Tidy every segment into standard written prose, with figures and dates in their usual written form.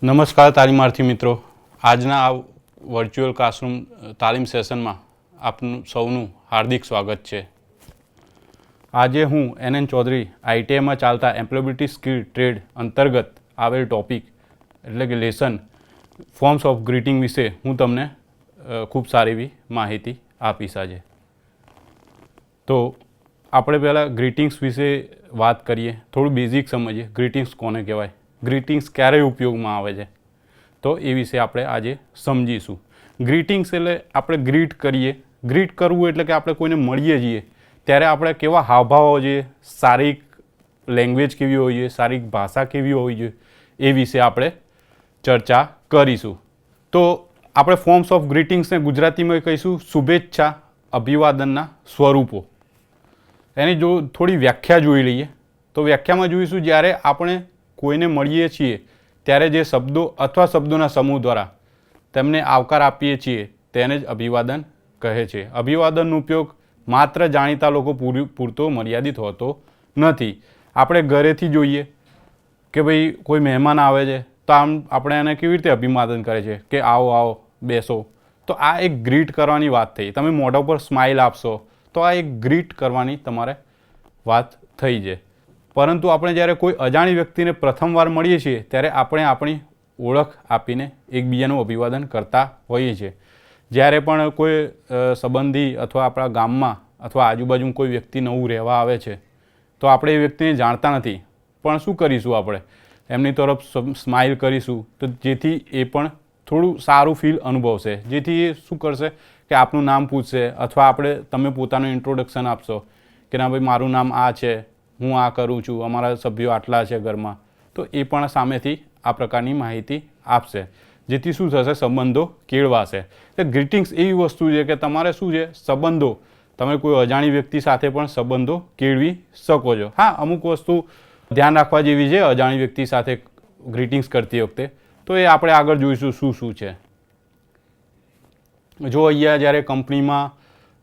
નમસ્કાર તાલીમાર્થી મિત્રો, આજના આ વર્ચ્યુઅલ ક્લાસરૂમ તાલીમ સેશનમાં આપનું સૌનું હાર્દિક સ્વાગત છે. આજે હું NN ચૌધરી ITIમાં ચાલતા એમ્પ્લોયબિલિટી સ્કિલ ટ્રેડ અંતર્ગત આવેલ ટોપિક એટલે કે લેસન ફોર્મ્સ ઓફ ગ્રીટિંગ વિશે હું તમને ખૂબ સારી એવી માહિતી આપીશ આજે. તો આપણે પહેલાં ગ્રીટિંગ્સ વિશે વાત કરીએ, થોડું બેઝિક સમજીએ. ગ્રીટિંગ્સ કોને કહેવાય, ગ્રીટિંગ્સ ક્યારે ઉપયોગમાં આવે છે, તો એ વિશે આપણે આજે સમજીશું. ગ્રીટિંગ્સ એટલે આપણે ગ્રીટ કરીએ. ગ્રીટ કરવું એટલે કે આપણે કોઈને મળીએ છીએ ત્યારે આપણે કેવા હાવભાવ હોવા જોઈએ, શારીરિક લેંગ્વેજ કેવી હોવી જોઈએ, શારીરિક ભાષા કેવી હોવી જોઈએ, એ વિશે આપણે ચર્ચા કરીશું. તો આપણે ફોર્મ્સ ઓફ ગ્રીટિંગ્સને ગુજરાતીમાં કહીશું શુભેચ્છા અભિવાદનના સ્વરૂપો. એની જો થોડી વ્યાખ્યા જોઈ લઈએ તો વ્યાખ્યામાં જોઈશું જ્યારે આપણે કોઈને મળીએ છીએ ત્યારે જે શબ્દો અથવા શબ્દોના સમૂહ દ્વારા તેમને આવકાર આપીએ છીએ તેને જ અભિવાદન કહે છે. અભિવાદનનો ઉપયોગ માત્ર જાણીતા લોકો પૂરતો મર્યાદિત હોતો નથી. આપણે ઘરેથી જોઈએ કે ભાઈ કોઈ મહેમાન આવે છે તો આમ આપણે એને કેવી રીતે અભિવાદન કરે છે કે આવો આવો બેસો. તો આ એક ગ્રીટ કરવાની વાત થઈ. તમે મોઢા ઉપર સ્માઇલ આપશો તો આ એક ગ્રીટ કરવાની તમારે વાત થઈ છે. પરંતુ આપણે જ્યારે કોઈ અજાણી વ્યક્તિને પ્રથમવાર મળીએ છીએ ત્યારે આપણે આપણી ઓળખ આપીને એકબીજાનું અભિવાદન કરતા હોઈએ છીએ. જ્યારે પણ કોઈ સંબંધી અથવા આપણા ગામમાં અથવા આજુબાજુમાં કોઈ વ્યક્તિ નવું રહેવા આવે છે તો આપણે એ વ્યક્તિને જાણતા નથી, પણ શું કરીશું, આપણે એમની તરફ સ્માઇલ કરીશું તો જેથી એ પણ થોડું સારું ફીલ અનુભવશે. જેથી એ શું કરશે કે આપનું નામ પૂછશે અથવા તમે પોતાનું ઇન્ટ્રોડક્શન આપશો કે ના ભાઈ મારું નામ આ છે, હું આ કરું છું, અમારા સભ્યો આટલા છે ઘરમાં, તો એ પણ સામેથી આ પ્રકારની માહિતી આપશે. જેથી શું થશે, સંબંધો કેળવાશે. એટલે ગ્રીટિંગ્સ એવી વસ્તુ છે કે તમારે શું છે, સંબંધો તમે કોઈ અજાણી વ્યક્તિ સાથે પણ સંબંધો કેળવી શકો છો. હા, અમુક વસ્તુ ધ્યાન રાખવા જેવી છે અજાણી વ્યક્તિ સાથે ગ્રીટિંગ્સ કરતી વખતે, તો એ આપણે આગળ જોઈશું શું શું છે. જો અહીંયા જ્યારે કંપનીમાં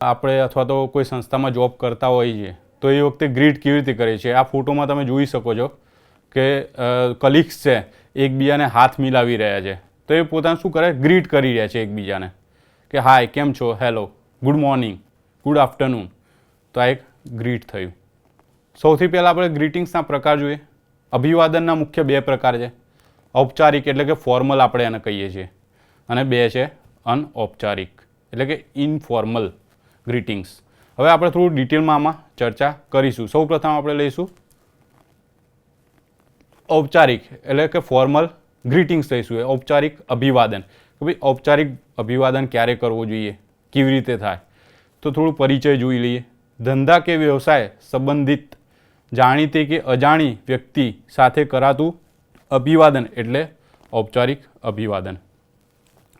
આપણે અથવા તો કોઈ સંસ્થામાં જોબ કરતા હોઈએ છીએ તો એ વખતે ગ્રીટ કેવી રીતે કરે છે, આ ફોટોમાં તમે જોઈ શકો છો કે કલીગ્સ છે એકબીજાને હાથ મિલાવી રહ્યા છે. તો એ પોતાને શું કરે, ગ્રીટ કરી રહ્યા છે એકબીજાને કે હાય, કેમ છો, hello, good morning, good afternoon. તો આ એક ગ્રીટ થયું. સૌથી પહેલાં આપણે ગ્રીટિંગ્સના પ્રકાર જોઈએ. અભિવાદનના મુખ્ય બે પ્રકાર છે. ઔપચારિક એટલે કે ફોર્મલ આપણે એને કહીએ છીએ, અને બે છે અનૌપચારિક એટલે કે ઇનફોર્મલ ગ્રીટિંગ્સ. હવે આપણે થોડું ડિટેલમાં આમાં ચર્ચા કરીશું. સૌ પ્રથમ આપણે લઈશું ઔપચારિક એટલે કે ફોર્મલ ગ્રીટિંગ્સ લઈશું. ઔપચારિક અભિવાદન કે ભાઈ ઔપચારિક અભિવાદન ક્યારે કરવું જોઈએ, કેવી રીતે થાય, તો થોડું પરિચય જોઈ લઈએ. ધંધા કે વ્યવસાય સંબંધિત જાણીતી કે અજાણી વ્યક્તિ સાથે કરાતું અભિવાદન એટલે ઔપચારિક અભિવાદન.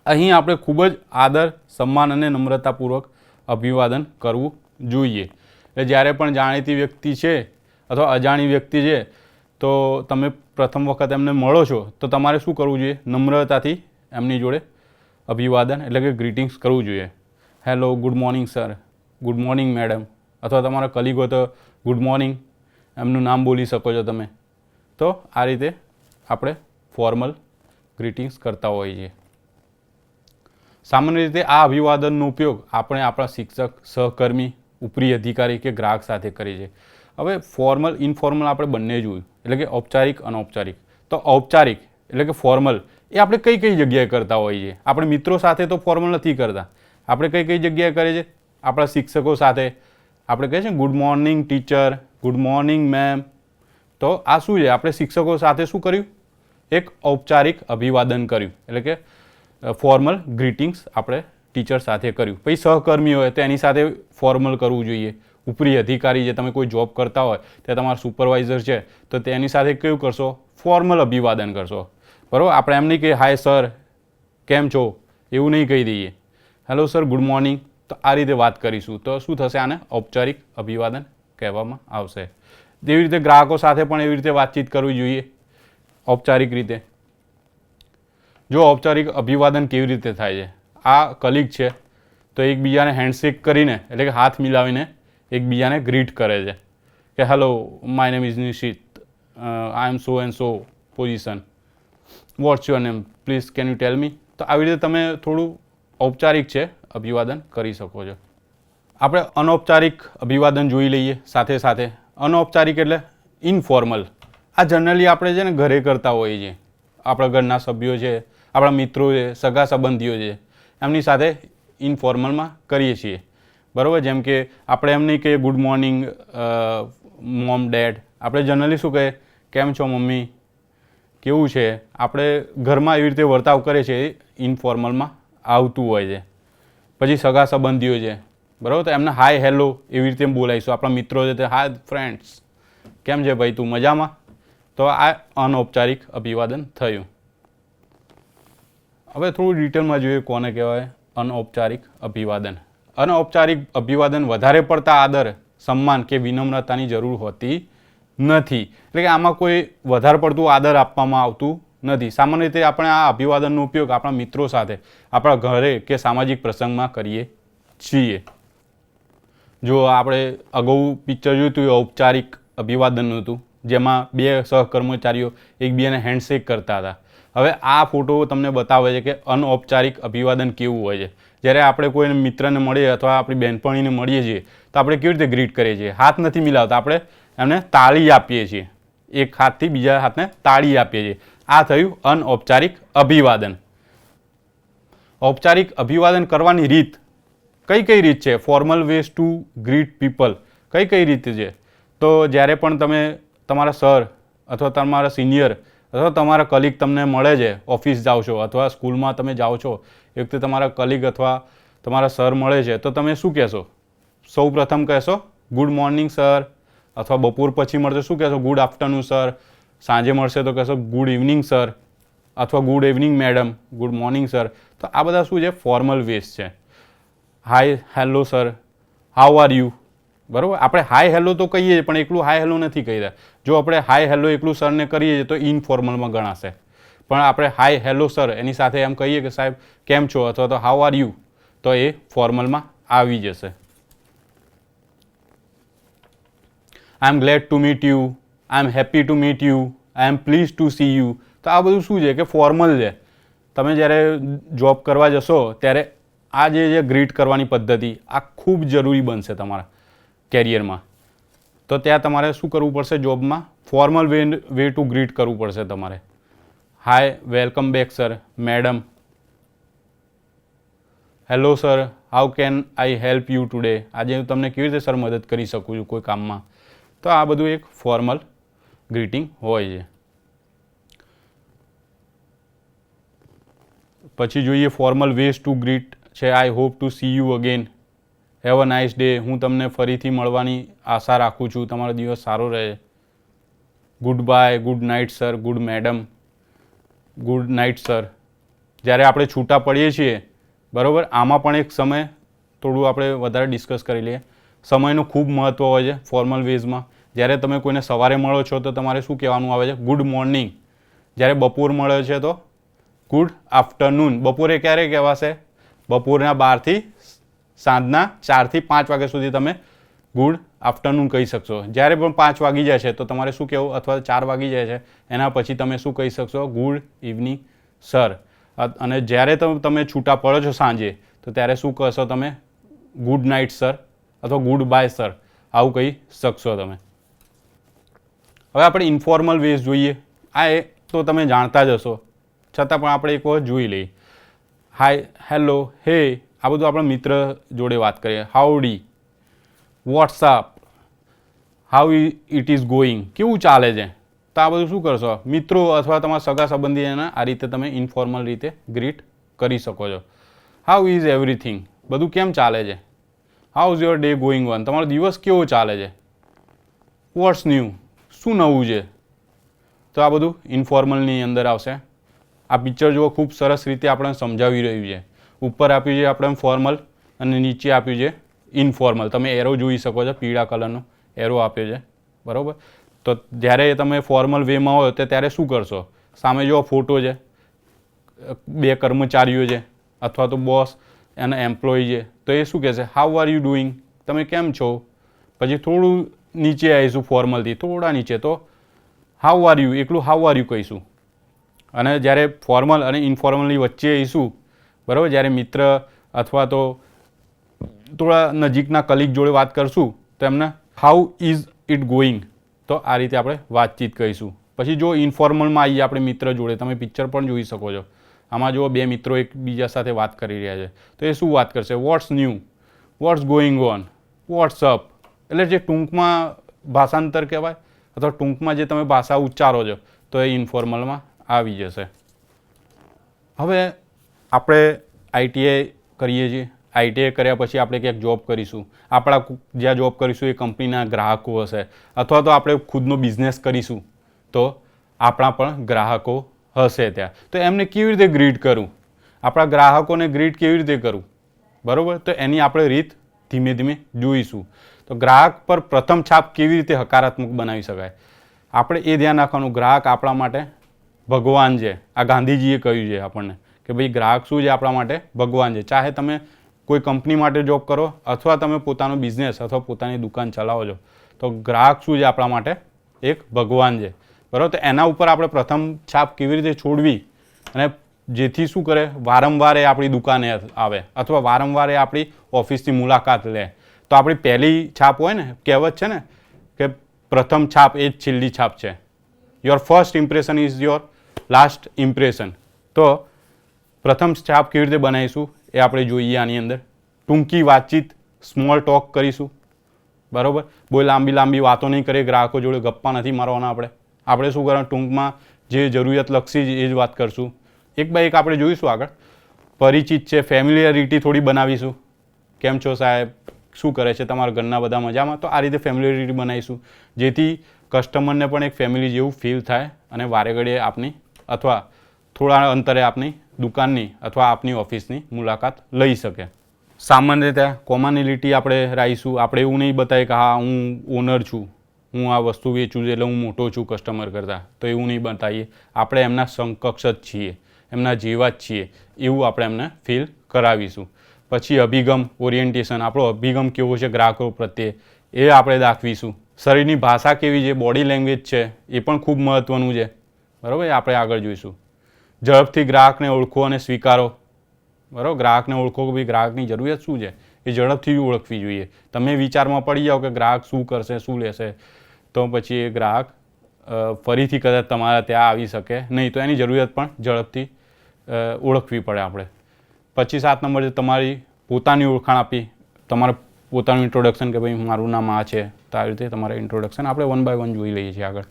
અહીં આપણે ખૂબ જ આદર, સન્માન અને નમ્રતાપૂર્વક અભિવાદન કરવું જોઈએ. એટલે જ્યારે પણ જાણીતી વ્યક્તિ છે અથવા અજાણી વ્યક્તિ છે તો તમે પ્રથમ વખત એમને મળો છો તો તમારે શું કરવું જોઈએ, નમ્રતાથી એમની જોડે અભિવાદન એટલે કે ગ્રીટિંગ્સ કરવું જોઈએ. Hello, good morning sir, good morning madam, અથવા તમારા કલીગ હોય તો ગુડ મોર્નિંગ, એમનું નામ બોલી શકો છો તમે. તો આ રીતે આપણે ફોર્મલ ગ્રીટિંગ્સ કરતા હોઈએ છીએ. સામાન્ય રીતે આ અભિવાદનનો ઉપયોગ આપણે આપણા શિક્ષક, સહકર્મી, ઉપરી અધિકારી કે ગ્રાહક સાથે કરીએ છીએ. હવે ફોર્મલ, ઇનફોર્મલ આપણે બંને જોયું એટલે કે ઔપચારિક, અનૌપચારિક. તો ઔપચારિક એટલે કે ફોર્મલ એ આપણે કઈ કઈ જગ્યાએ કરતા હોઈએ છીએ. આપણે મિત્રો સાથે તો ફોર્મલ નથી કરતા. આપણે કઈ કઈ જગ્યાએ કરીએ છીએ, આપણા શિક્ષકો સાથે આપણે કહીએ છીએ good morning teacher, good morning ma'am. તો આ શું છે, આપણે શિક્ષકો સાથે શું કર્યું, એક ઔપચારિક અભિવાદન કર્યું એટલે કે ફોર્મલ ગ્રીટિંગ્સ આપણે ટીચર સાથે કર્યું. પછી સહકર્મી હોય તો એની સાથે ફોર્મલ કરવું જોઈએ. ઉપરી અધિકારી જે તમે કોઈ જોબ કરતા હોય તે તમારા સુપરવાઇઝર છે તો તેની સાથે કેવું કરશો, ફોર્મલ અભિવાદન કરશો. બરાબર, આપણે એમ નહીં કે હાય સર, કેમ છો, એવું નહીં કહી દઈએ. Hello sir, good morning. તો આ રીતે વાત કરીશું તો શું થશે, આને ઔપચારિક અભિવાદન કહેવામાં આવશે. તેવી રીતે ગ્રાહકો સાથે પણ એવી રીતે વાતચીત કરવી જોઈએ ઔપચારિક રીતે. જો ઔપચારિક અભિવાદન કેવી રીતે થાય છે, આ કલીગ છે તો એકબીજાને હેન્ડશેક કરીને એટલે કે હાથ મિલાવીને એકબીજાને ગ્રીટ કરે છે કે hello, my name is Nishit, I am so and so position. What's your name, please can you tell me. તો આવી રીતે તમે થોડું ઔપચારિક છે અભિવાદન કરી શકો છો. આપણે અનૌપચારિક અભિવાદન જોઈ લઈએ સાથે સાથે. અનૌપચારિક એટલે ઇનફોર્મલ. આ જનરલી આપણે છે ને ઘરે કરતા હોઈએ છીએ. આપણા ઘરના સભ્યો છે, આપણા મિત્રો છે, સગા સંબંધીઓ છે, એમની સાથે ઇનફોર્મલમાં કરીએ છીએ. બરાબર? જેમ કે આપણે એમ નહીં કહીએ ગુડ મોર્નિંગ મોમ ડેડ. આપણે જનરલી શું કહીએ, કેમ છો મમ્મી, કેવું છે. આપણે ઘરમાં એવી રીતે વર્તાવ કરીએ છીએ, ઇનફોર્મલમાં આવતું હોય છે. પછી સગા સંબંધીઓ છે, બરાબર, તો એમને હાય હેલો એવી રીતે બોલાવીશું. આપણા મિત્રો છે તે હાય ફ્રેન્ડ્સ, કેમ છે ભાઈ, તું મજામાં. તો આ અનૌપચારિક અભિવાદન થયું. હવે થોડું ડિટેલમાં જોઈએ કોને કહેવાય અનૌપચારિક અભિવાદન. અનૌપચારિક અભિવાદન વધારે પડતા આદર, સન્માન કે વિનમ્રતાની જરૂર હોતી નથી. એટલે કે આમાં કોઈ વધારે પડતું આદર આપવામાં આવતું નથી. સામાન્ય રીતે આપણે આ અભિવાદનનો ઉપયોગ આપણા મિત્રો સાથે, આપણા ઘરે કે સામાજિક પ્રસંગમાં કરીએ છીએ. જો આપણે અગાઉ પિક્ચર જોયું હતું એ ઔપચારિક અભિવાદનનું હતું, જેમાં બે સહકર્મચારીઓ એકબીજાને હેન્ડશેક કરતા હતા. હવે આ ફોટો તમને બતાવે છે કે અનૌપચારિક અભિવાદન કેવું હોય છે. જ્યારે આપણે કોઈ મિત્રને મળીએ અથવા આપણી બહેનપણીને મળીએ છીએ તો આપણે કેવી રીતે ગ્રીટ કરીએ છીએ? હાથ નથી મિલાવતા, આપણે એમને તાળી આપીએ છીએ. એક હાથથી બીજા હાથને તાળી આપીએ છીએ. આ થયું અનૌપચારિક અભિવાદન. ઔપચારિક અભિવાદન કરવાની રીત કઈ કઈ રીત છે? Formal ways to greet people કઈ કઈ રીતે છે? તો જ્યારે પણ તમે તમારા સર અથવા તમારા સિનિયર અથવા તમારા કલીગ તમને મળે છે, ઓફિસ જાઓ છો અથવા સ્કૂલમાં તમે જાઓ છો, એ વખતે તમારા કલીગ અથવા તમારા સર મળે છે, તો તમે શું કહેશો? સૌ પ્રથમ કહેશો ગુડ મોર્નિંગ સર, અથવા બપોર પછી મળશે શું કહેશો? Good afternoon sir. સાંજે મળશે તો કહેશો ગુડ ઇવનિંગ સર અથવા good evening madam, good morning sir. તો આ બધા શું છે? ફોર્મલ વેઝ છે. Hi hello sir, how are you. બરાબર? આપણે હાય હેલો તો કહીએ છીએ, પણ એકલું હાય હેલો નથી કહી રહ્યા. જો આપણે હાય હેલો એકલું સરને કરીએ છીએ તો ઇનફોર્મલમાં ગણાશે. પણ આપણે હાય હેલો સર એની સાથે એમ કહીએ કે સાહેબ કેમ છો અથવા તો હાઉ આર યુ, તો એ ફોર્મલમાં આવી જશે. I am glad to meet you, I am happy to meet you, I am please to see you. તો આ બધું શું છે કે ફોર્મલ છે. તમે જ્યારે જોબ કરવા જશો ત્યારે આ જે ગ્રીટ કરવાની પદ્ધતિ આ ખૂબ જરૂરી બનશે તમારા કેરિયરમાં. તો ત્યાં તમારે શું કરવું પડશે? જોબમાં ફોર્મલ વે ટુ ગ્રીટ કરવું પડશે તમારે. Hi, welcome back sir, madam, hello sir, how can I help you today. આજે હું તમને કેવી રીતે સર મદદ કરી શકું છું કોઈ કામમાં. તો આ બધું એક ફોર્મલ ગ્રીટિંગ હોય છે. પછી જોઈએ ફોર્મલ વેઝ ટુ ગ્રીટ છે. I hope to see you again, have a nice day. હું તમને ફરીથી મળવાની આશા રાખું છું, તમારો દિવસ સારો રહે. Good bye, good night sir, good madam, good night sir. જ્યારે આપણે છૂટા પડીએ છીએ, બરાબર, આમાં પણ એક સમય થોડું આપણે વધારે ડિસ્કસ કરી લઈએ. સમયનું ખૂબ મહત્ત્વ હોય છે ફોર્મલ વેઝમાં. જ્યારે તમે કોઈને સવારે મળો છો તો તમારે શું કહેવાનું આવે છે? Good morning. જ્યારે બપોર મળે છે તો ગુડ આફ્ટરનૂન. બપોરે ક્યારે કહેવાશે? બપોરના 12થી સાંજના 4થી 5 વાગ્યા સુધી તમે ગુડ આફ્ટરનૂન કહી શકશો. જ્યારે પણ 5 વાગી જાય છે તો તમારે શું કહેવું? અથવા 4 વાગી જાય છે એના પછી તમે શું કહી શકશો? Good evening sir. અને જ્યારે તમે છૂટા પડો છો સાંજે તો ત્યારે શું કહેશો તમે? ગુડ નાઇટ સર અથવા ગુડ બાય સર. આવું કહી શકશો તમે. હવે આપણે ઇન્ફોર્મલ વેઝ જોઈએ. આ એ તો તમે જાણતા જ હશો, છતાં પણ આપણે એક વખત જોઈ લઈએ. હાય, હેલો, હે, આ બધું આપણા મિત્ર જોડે વાત કરીએ. Howdy, WhatsApp, how it is going, કેવું ચાલે છે. તો આ બધું શું કરશો? મિત્રો અથવા તમારા સગા સંબંધીઓને આ રીતે તમે ઇન્ફોર્મલ રીતે ગ્રીટ કરી શકો છો. હાઉ ઇઝ એવરીથિંગ, બધું કેમ ચાલે છે. How is your day going on, તમારો દિવસ કેવો ચાલે છે. વોટ્સ ન્યૂ, શું નવું છે. તો આ બધું ઇન્ફોર્મલની અંદર આવશે. આ પિક્ચર જુઓ, ખૂબ સરસ રીતે આપણને સમજાવી રહ્યું છે. ઉપર આપ્યું છે આપણે ફોર્મલ અને નીચે આપ્યું છે ઇનફોર્મલ. તમે એરો જોઈ શકો છો, પીળા કલરનો એરો આપ્યો છે, બરાબર. તો જ્યારે તમે ફોર્મલ વેમાં હોય તો ત્યારે શું કરશો? સામે જો ફોટો છે, 2 કર્મચારીઓ છે અથવા તો બોસ અને એમ્પ્લોય છે. તો એ શું કહેશે? હાઉ આર યુ ડુઈંગ, તમે કેમ છો. પછી થોડું નીચે આવીશું ફોર્મલથી, થોડા નીચે, તો હાઉ આર યુ, એકલું હાઉ આર યુ કહીશું. અને જ્યારે ફોર્મલ અને ઇન્ફોર્મલી વચ્ચે ઇશું, બરાબર, જ્યારે મિત્ર અથવા તો થોડા નજીકના કલીગ જોડે વાત કરશું તો એમને હાઉ ઇઝ ઇટ ગોઈંગ, તો આ રીતે આપણે વાતચીત કહીશું. પછી જો ઇન્ફોર્મલમાં આવીએ આપણે મિત્ર જોડે, તમે પિક્ચર પણ જોઈ શકો છો. આમાં જો બે મિત્રો એકબીજા સાથે વાત કરી રહ્યા છે તો એ શું વાત કરશે? What's new, what's going on, what's up. એટલે જે ટૂંકમાં ભાષાંતર કહેવાય અથવા ટૂંકમાં જે તમે ભાષા ઉચ્ચારો છો તો એ ઇન્ફોર્મલમાં આવી જશે. હવે આપણે આઈટીઆઈ કરીએ છીએ. આઈટીઆઈ કર્યા પછી આપણે ક્યાંક જોબ કરીશું. આપણા જ્યાં જોબ કરીશું એ કંપનીના ગ્રાહકો હશે, અથવા તો આપણે ખુદનો બિઝનેસ કરીશું તો આપણા પણ ગ્રાહકો હશે ત્યાં. તો એમને કેવી રીતે ગ્રીટ કરું, આપણા ગ્રાહકોને ગ્રીટ કેવી રીતે કરું, બરાબર, તો એની આપણે રીત ધીમે ધીમે જોઈશું. તો ગ્રાહક પર પ્રથમ છાપ કેવી રીતે હકારાત્મક બનાવી શકાય, આપણે એ ધ્યાન રાખવાનું. ગ્રાહક આપણા માટે ભગવાન છે. આ ગાંધીજીએ કહ્યું છે આપણને કે ભાઈ ગ્રાહક શું છે? આપણા માટે ભગવાન છે. ચાહે તમે કોઈ કંપની માટે જોબ કરો અથવા તમે પોતાનો બિઝનેસ અથવા પોતાની દુકાન ચલાવો છો, તો ગ્રાહક શું છે? આપણા માટે એક ભગવાન છે, બરાબર. તો એના ઉપર આપણે પ્રથમ છાપ કેવી રીતે છોડવી અને જેથી શું કરે, વારંવાર એ આપણી દુકાને આવે અથવા વારંવાર એ આપણી ઓફિસની મુલાકાત લે. તો આપણી પહેલી છાપ હોય ને, કહેવત છે ને કે પ્રથમ છાપ એ જ છેલ્લી છાપ છે. Your first impression is your last impression. તો પ્રથમ છાપ કેવી રીતે બનાવીશું એ આપણે જોઈએ આની અંદર. ટૂંકી વાતચીત, સ્મોલ ટોક કરીશું, બરાબર. બહુ લાંબી લાંબી વાતો નહીં કરીએ, ગ્રાહકો જોડે ગપ્પા નથી મારવાના. આપણે શું કરવાનું, ટૂંકમાં જે જરૂરિયાતલક્ષી છે એ જ વાત કરશું. એક બાય એક આપણે જોઈશું આગળ. પરિચિત છે, ફેમિલિયરિટી થોડી બનાવીશું. કેમ છો સાહેબ, શું કરે છે, તમારા ઘરના બધા મજામાં? તો આ રીતે ફેમિલિયરિટી બનાવીશું જેથી કસ્ટમરને પણ એક ફેમિલી જેવું ફીલ થાય અને વારે ઘડીએ આપની અથવા થોડા અંતરે આપની દુકાનની અથવા આપની ઓફિસની મુલાકાત લઈ શકે. સામાન્ય રીતે કોમનિલિટી આપણે રાખીશું. આપણે એવું નહીં બતાવીએ કે હા હું ઓનર છું, હું આ વસ્તુ વેચું છું એટલે હું મોટો છું કસ્ટમર કરતાં, તો એવું નહીં બતાવીએ. આપણે એમના સમકક્ષ જ છીએ, એમના જેવા જ છીએ એવું આપણે એમને ફીલ કરાવીશું. પછી અભિગમ, ઓરિએન્ટેશન, આપણો અભિગમ કેવો છે ગ્રાહકો પ્રત્યે એ આપણે દાખવીશું. શરીરની ભાષા કેવી છે, બોડી લેંગ્વેજ છે, એ પણ ખૂબ મહત્ત્વનું છે, બરાબર. એ આપણે આગળ જોઈશું. ઝડપથી ગ્રાહકને ઓળખો અને સ્વીકારો, બરાબર. ગ્રાહકને ઓળખો કે ભાઈ ગ્રાહકની જરૂરિયાત શું છે એ ઝડપથી ઓળખવી જોઈએ. તમે વિચારમાં પડી જાઓ કે ગ્રાહક શું કરશે, શું લેશે, તો પછી એ ગ્રાહક ફરીથી કદાચ તમારા ત્યાં આવી શકે નહીં. તો એની જરૂરિયાત પણ ઝડપથી ઓળખવી પડે આપણે. પછી 7 નંબર છે તમારી પોતાની ઓળખાણ આપી. તમારે પોતાનું ઇન્ટ્રોડક્શન કે ભાઈ મારું નામ આ છે, તો આ રીતે તમારે ઇન્ટ્રોડક્શન આપણે 1 બાય 1 જોઈ લઈએ છીએ આગળ.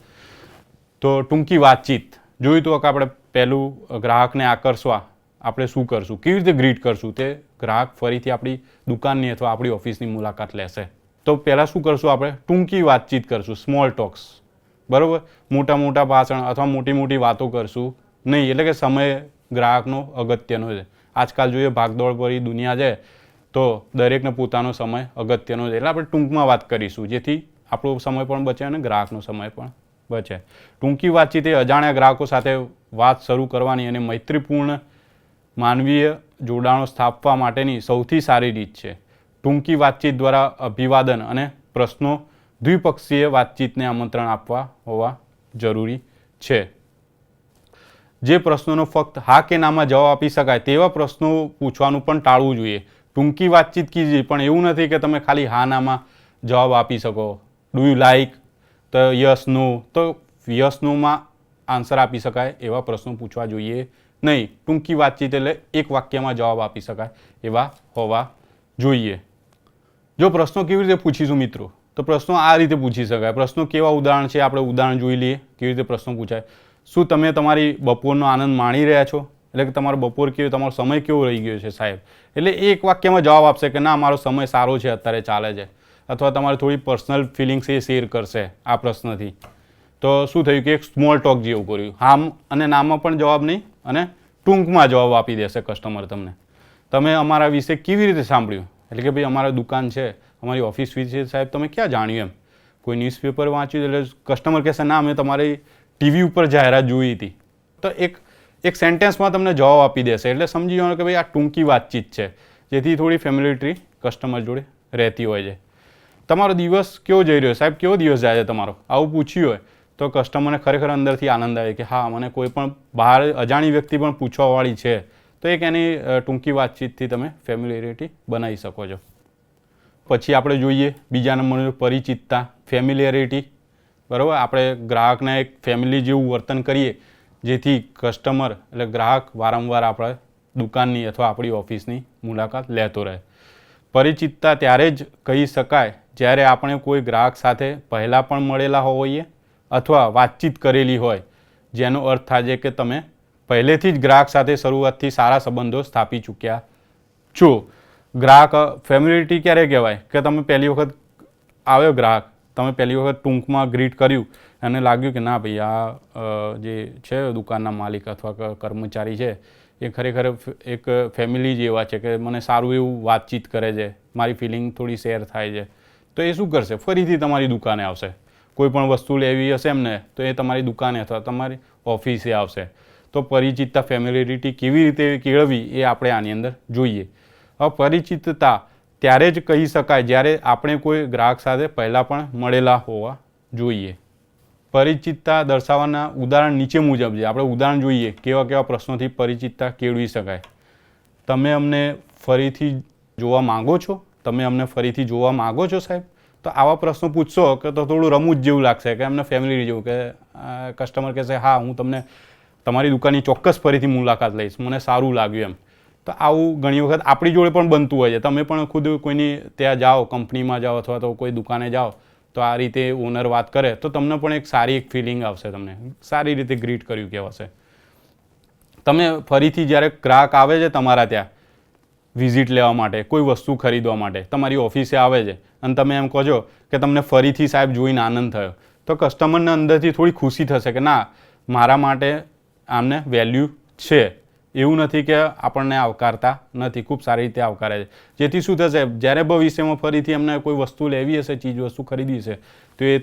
તો ટૂંકી વાતચીત જોયું તો કે આપણે પહેલું ગ્રાહકને આકર્ષવા આપણે શું કરશું, કેવી રીતે ગ્રીટ કરશું, તે ગ્રાહક ફરીથી આપણી દુકાનની અથવા આપણી ઓફિસની મુલાકાત લેશે. તો પહેલાં શું કરશું, આપણે ટૂંકી વાતચીત કરશું, સ્મોલ ટોક્સ, બરાબર. મોટા મોટા ભાષણ અથવા મોટી મોટી વાતો કરશું નહીં. એટલે કે સમય ગ્રાહકનો અગત્યનો છે. આજકાલ જોઈએ ભાગદોડ ભરી દુનિયા છે તો દરેકને પોતાનો સમય અગત્યનો છે. એટલે આપણે ટૂંકમાં વાત કરીશું જેથી આપણો સમય પણ બચે અને ગ્રાહકનો સમય પણ બચે. ટૂંકી વાતચીત એ અજાણ્યા ગ્રાહકો સાથે વાત શરૂ કરવાની અને મૈત્રીપૂર્ણ માનવીય જોડાણો સ્થાપવા માટેની સૌથી સારી રીત છે. ટૂંકી વાતચીત દ્વારા અભિવાદન અને પ્રશ્નો દ્વિપક્ષીય વાતચીતને આમંત્રણ આપવા હોવા જરૂરી છે. જે પ્રશ્નોનો ફક્ત હા કે નામાં જવાબ આપી શકાય તેવા પ્રશ્નો પૂછવાનું પણ ટાળવું જોઈએ. ટૂંકી વાતચીત કીધી પણ એવું નથી કે તમે ખાલી હા નામાં જવાબ આપી શકો. ડુ યુ લાઇક, તો યસ નો, તો યસ નોમાં આન્સર આપી શકાય એવા પ્રશ્નો પૂછવા જોઈએ નહીં. ટૂંકી વાતચીત એટલે એક વાક્યમાં જવાબ આપી શકાય એવા હોવા જોઈએ. જો પ્રશ્નો કેવી રીતે પૂછીશું મિત્રો, તો પ્રશ્નો આ રીતે પૂછી શકાય. પ્રશ્નો કેવા ઉદાહરણ છે આપણે ઉદાહરણ જોઈ લઈએ કેવી રીતે પ્રશ્નો પૂછાય. શું તમે તમારી બપોરનો આનંદ માણી રહ્યા છો? એટલે કે તમારો બપોર કેવો, તમારો સમય કેવો રહી ગયો છે સાહેબ. એટલે એક વાક્યમાં જવાબ આપશે કે ના મારો સમય સારો છે, અત્યારે ચાલે છે. અથવા તમારે થોડી પર્સનલ ફિલિંગ્સ એ શેર કરશે આ પ્રશ્નથી. તો શું થયું કે એક સ્મોલ ટોક જેવું કર્યું. હા અને નામાં પણ જવાબ નહીં અને ટૂંકમાં જવાબ આપી દેશે કસ્ટમર તમને. તમે અમારા વિશે કેવી રીતે સાંભળ્યું? એટલે કે ભાઈ અમારા દુકાન છે, અમારી ઓફિસ વિશે સાહેબ તમે ક્યાં જાણ્યું? એમ કોઈ ન્યૂઝપેપર વાંચ્યું? એટલે કસ્ટમર કહેશે ના અમે તમારી ટીવી ઉપર જાહેરાત જોઈ હતી. તો એક સેન્ટેન્સમાં તમને જવાબ આપી દેશે. એટલે સમજી જવાનું કે ભાઈ આ ટૂંકી વાતચીત છે જેથી થોડી ફેમિલિયરિટી કસ્ટમર જોડે રહેતી હોય છે. તમારો દિવસ કેવો જઈ રહ્યો સાહેબ, કેવો દિવસ જાય છે તમારો, આવું પૂછ્યું હોય તો કસ્ટમરને ખરેખર અંદરથી આનંદ આવે કે હા, મને કોઈ પણ બહાર અજાણી વ્યક્તિ પણ પૂછવાવાળી છે, તો એક એની ટૂંકી વાતચીતથી તમે ફેમિલિયરિટી બનાવી શકો છો. પછી આપણે જોઈએ બીજા નંબરનું પરિચિતતા, ફેમિલિયરિટી. બરાબર, આપણે ગ્રાહકને એક ફેમિલી જેવું વર્તન કરીએ જેથી કસ્ટમર એટલે ગ્રાહક વારંવાર આપણે દુકાનની અથવા આપણી ઓફિસની મુલાકાત લેતો રહે. પરિચિતતા ત્યારે જ કહી શકાય જ્યારે આપણે કોઈ ગ્રાહક સાથે પહેલાં પણ મળેલા હોઈએ અથવા વાતચીત કરેલી હોય, જેનો અર્થ થાય છે કે તમે પહેલેથી જ ગ્રાહક સાથે શરૂઆતથી સારા સંબંધો સ્થાપી ચૂક્યા છો. ગ્રાહક ફેમિલિયરિટી ક્યારે કહેવાય કે તમે પહેલી વખત આવ્યો ગ્રાહક, તમે પહેલી વખત ટૂંકમાં ગ્રીટ કર્યું અને લાગ્યું કે ના ભાઈ આ જે છે દુકાનના માલિક અથવા કર્મચારી છે એ ખરેખર એક ફેમિલી જેવા છે કે મને સારું એવું વાતચીત કરે છે, મારી ફિલિંગ થોડી શેર થાય છે, તો એ શું કરશે? ફરીથી તમારી દુકાને આવશે. કોઈ પણ વસ્તુ લેવી હશે એમને તો એ તમારી દુકાને અથવા તમારી ઓફિસે આવશે. તો પરિચિતતા, ફેમિલિયરિટી કેવી રીતે કેળવી એ આપણે આની અંદર જોઈએ. અપરિચિતતા ત્યારે જ કહી શકાય જ્યારે આપણે કોઈ ગ્રાહક સાથે પહેલાં પણ મળેલા હોવા જોઈએ. પરિચિતતા દર્શાવવાના ઉદાહરણ નીચે મુજબ છે. આપણે ઉદાહરણ જોઈએ કેવા કેવા પ્રશ્નોથી પરિચિતતા કેળવી શકાય. તમે અમને ફરીથી જોવા માગો છો? તમે અમને ફરીથી જોવા માગો છો સાહેબ? તો આવા પ્રશ્નો પૂછશો કે તો થોડું રમૂજ જેવું લાગશે કે એમને ફેમિલી જેવું કે કસ્ટમર કહેશે હા, હું તમને તમારી દુકાનની ચોક્કસ ફરીથી મુલાકાત લઈશ, મને સારું લાગ્યું એમ. તો આવું ઘણી વખત આપણી જોડે પણ બનતું હોય છે. તમે પણ ખુદ કોઈની ત્યાં જાઓ, કંપનીમાં જાઓ અથવા તો કોઈ દુકાને જાઓ તો આ રીતે ઓનર વાત કરે તો તમને પણ એક સારી એક ફિલિંગ આવશે, તમને સારી રીતે ગ્રીટ કર્યું કહેવાશે. તમે ફરીથી જ્યારે ગ્રાહક આવે છે તમારા ત્યાં વિઝિટ લેવા માટે, કોઈ વસ્તુ ખરીદવા માટે તમારી ઓફિસે આવે છે અને તમે એમ કહો છો કે તમને ફરીથી સાહેબ જોઈને આનંદ થયો, તો કસ્ટમરને અંદરથી થોડી ખુશી થશે કે ના, મારા માટે આમને વેલ્યુ છે. એવું નથી કે આપણને આવકારતા નથી, ખૂબ સારી રીતે આવકારે છે. જેથી શું થશે, જ્યારે ભવિષ્યમાં ફરીથી એમને કોઈ વસ્તુ લેવી હશે, ચીજ વસ્તુ ખરીદવી હશે, તો એ